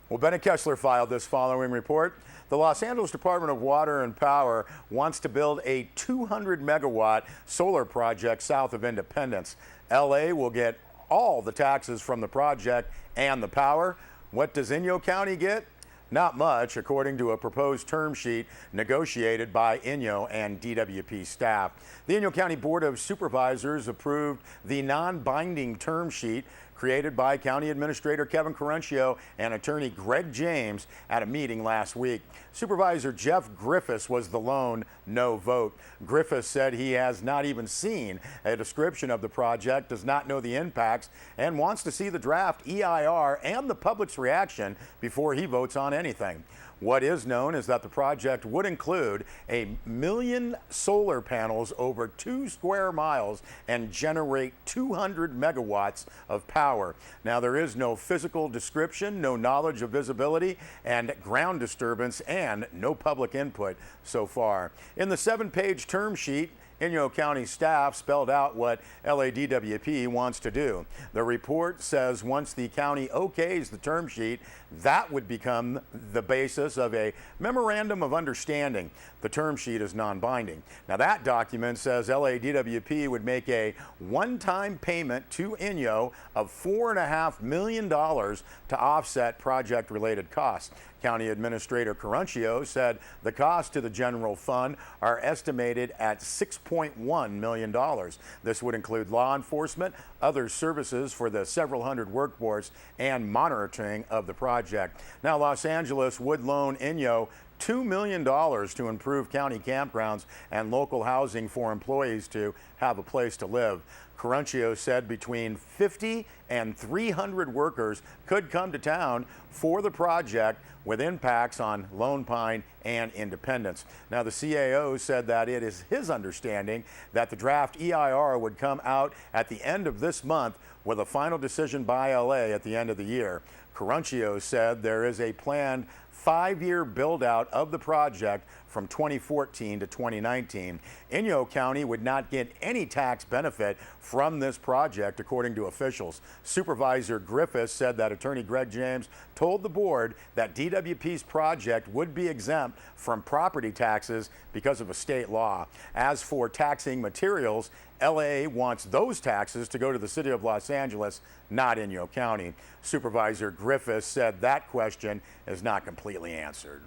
Well, Bennett Kessler filed this following report. The Los Angeles Department of Water and Power wants to build a 200 megawatt solar project south of Independence. LA will get all the taxes from the project and the power. What does Inyo County get? Not much, according to a proposed term sheet negotiated by Inyo and DWP staff. The Inyo County Board of Supervisors approved the non-binding term sheet created by County Administrator Kevin Caruncio and Attorney Greg James at a meeting last week. Supervisor Jeff Griffiths was the lone no vote. Griffiths said he has not even seen a description of the project, does not know the impacts, and wants to see the draft EIR and the public's reaction before he votes on anything. What is known is that the project would include 1 million solar panels over 2 square miles and generate 200 megawatts of power. Now, there is no physical description, no knowledge of visibility and ground disturbance, and no public input so far. In the 7-page term sheet, Inyo County staff spelled out what LADWP wants to do. The report says once the county okays the term sheet, that would become the basis of a memorandum of understanding. The term sheet is non-binding. Now, that document says LADWP would make a one-time payment to Inyo of $4.5 million to offset project-related costs. County Administrator Caruncio said the costs to the general fund are estimated at $6.1 million. This would include law enforcement, other services for the several hundred workforce, and monitoring of the project. Now, Los Angeles would loan Inyo $2 million to improve county campgrounds and local housing for employees to have a place to live. Caruncio said between 50 and 300 workers could come to town for the project, with impacts on Lone Pine and Independence. Now, the CAO said that it is his understanding that the draft EIR would come out at the end of this month, with a final decision by LA at the end of the year. Caruncio said there is a planned 5-year build-out of the project from 2014 to 2019. Inyo County would not get any tax benefit from this project, according to officials. Supervisor Griffiths said that Attorney Greg James told the board that DWP's project would be exempt from property taxes because of a state law. As for taxing materials, LA wants those taxes to go to the city of Los Angeles, not Inyo County. Supervisor Griffiths said that question is not completely answered.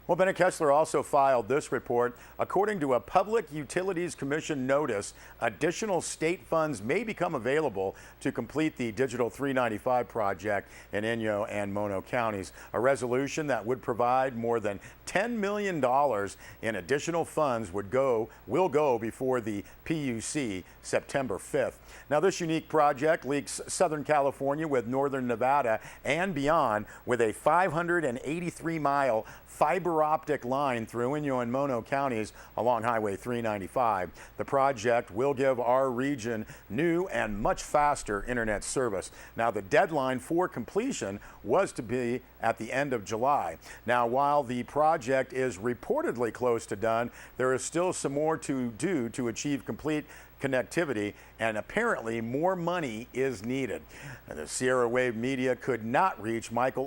Well, Bennett Kessler also filed this report. According to a Public Utilities Commission notice, additional state funds may become available to complete the Digital 395 project in Inyo and Mono counties. A resolution that would provide more than $10 million in additional funds will go before the PUC September 5th. Now, this unique project links Southern California with Northern Nevada and beyond, with a 583-mile fiber optic line through Inyo and Mono counties along Highway 395. The project will give our region new and much faster internet service. Now, the deadline for completion was to be at the end of July. Now, while the project is reportedly close to done, there is still some more to do to achieve complete connectivity, and apparently more money is needed. The Sierra Wave Media could not reach Michael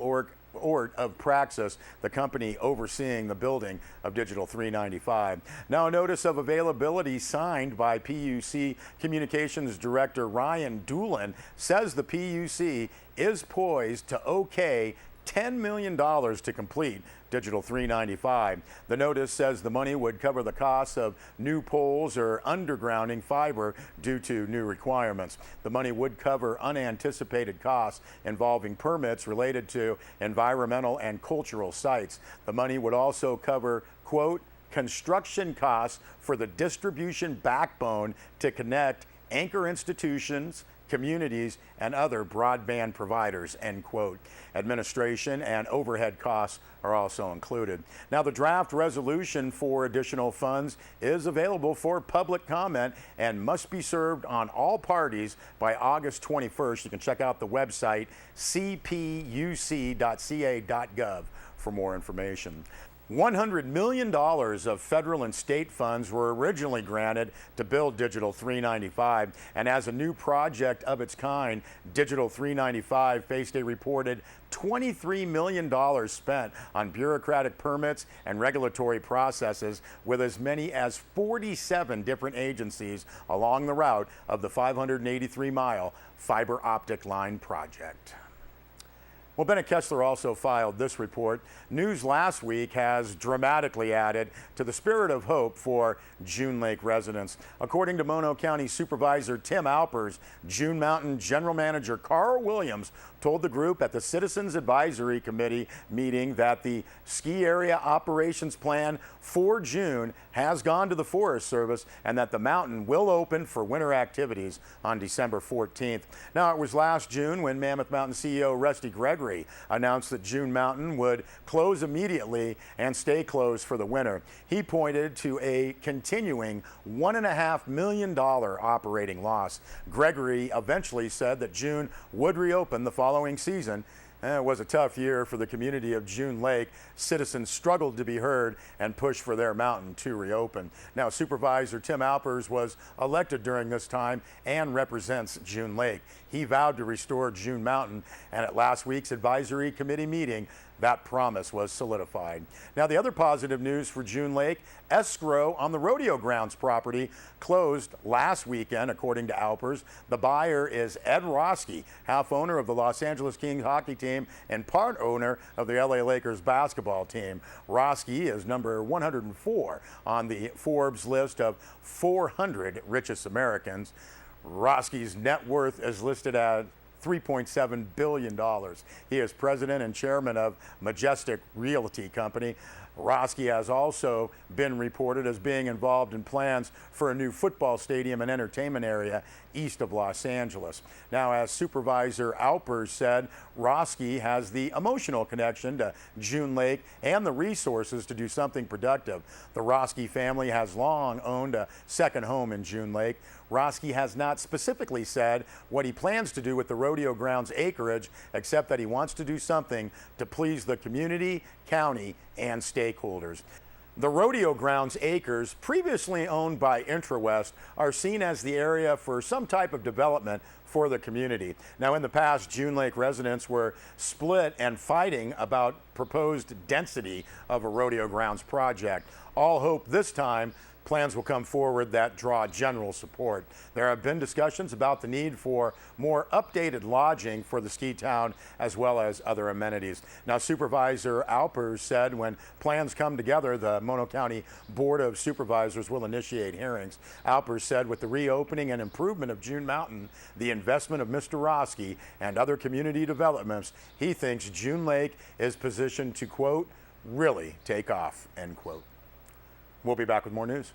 Ort of Praxis, the company overseeing the building of Digital 395. Now, a notice of availability signed by PUC Communications Director Ryan Doolin says the PUC is poised to okay $10 million to complete Digital 395. The notice says the money would cover the costs of new poles or undergrounding fiber due to new requirements. The money would cover unanticipated costs involving permits related to environmental and cultural sites. The money would also cover, quote, construction costs for the distribution backbone to connect anchor institutions, communities, and other broadband providers, end quote. Administration and overhead costs are also included. Now, the draft resolution for additional funds is available for public comment and must be served on all parties by August 21st. You can check out the website cpuc.ca.gov for more information. $100 million of federal and state funds were originally granted to build Digital 395, and as a new project of its kind, Digital 395 faced a reported $23 million spent on bureaucratic permits and regulatory processes, with as many as 47 different agencies along the route of the 583-mile fiber optic line project. Well, Bennett Kessler also filed this report. News last week has dramatically added to the spirit of hope for June Lake residents. According to Mono County Supervisor Tim Alpers, June Mountain General Manager Carl Williams told the group at the Citizens Advisory Committee meeting that the ski area operations plan for June has gone to the Forest Service and that the mountain will open for winter activities on December 14th. Now, it was last June when Mammoth Mountain CEO Rusty Gregory announced that June Mountain would close immediately and stay closed for the winter. He pointed to a continuing $1.5 million operating loss. Gregory eventually said that June would reopen the following season. It was a tough year for the community of June Lake. Citizens struggled to be heard and pushed for their mountain to reopen. Now, Supervisor Tim Alpers was elected during this time and represents June Lake. He vowed to restore June Mountain, and at last week's advisory committee meeting, that promise was solidified. Now, the other positive news for June Lake, escrow on the rodeo grounds property closed last weekend, according to Alpers. The buyer is Ed Roski, half owner of the Los Angeles Kings hockey team and part owner of the LA Lakers basketball team. Roski is number 104 on the Forbes list of 400 richest Americans. Roski's net worth is listed at $3.7 billion. He is president and chairman of Majestic Realty Company. Roski has also been reported as being involved in plans for a new football stadium and entertainment area east of Los Angeles. Now, as Supervisor Alpers said, Roski has the emotional connection to June Lake and the resources to do something productive. The Roski family has long owned a second home in June Lake. Roski has not specifically said what he plans to do with the rodeo grounds acreage, except that he wants to do something to please the community, county, and stakeholders. The rodeo grounds acres, previously owned by IntraWest, are seen as the area for some type of development for the community. Now, in the past, June Lake residents were split and fighting about proposed density of a rodeo grounds project. All hope this time plans will come forward that draw general support. There have been discussions about the need for more updated lodging for the ski town as well as other amenities. Now, Supervisor Alpers said when plans come together, the Mono County Board of Supervisors will initiate hearings. Alpers said with the reopening and improvement of June Mountain, the investment of Mr. Roski and other community developments, he thinks June Lake is positioned to, quote, really take off, end quote. We'll be back with more news.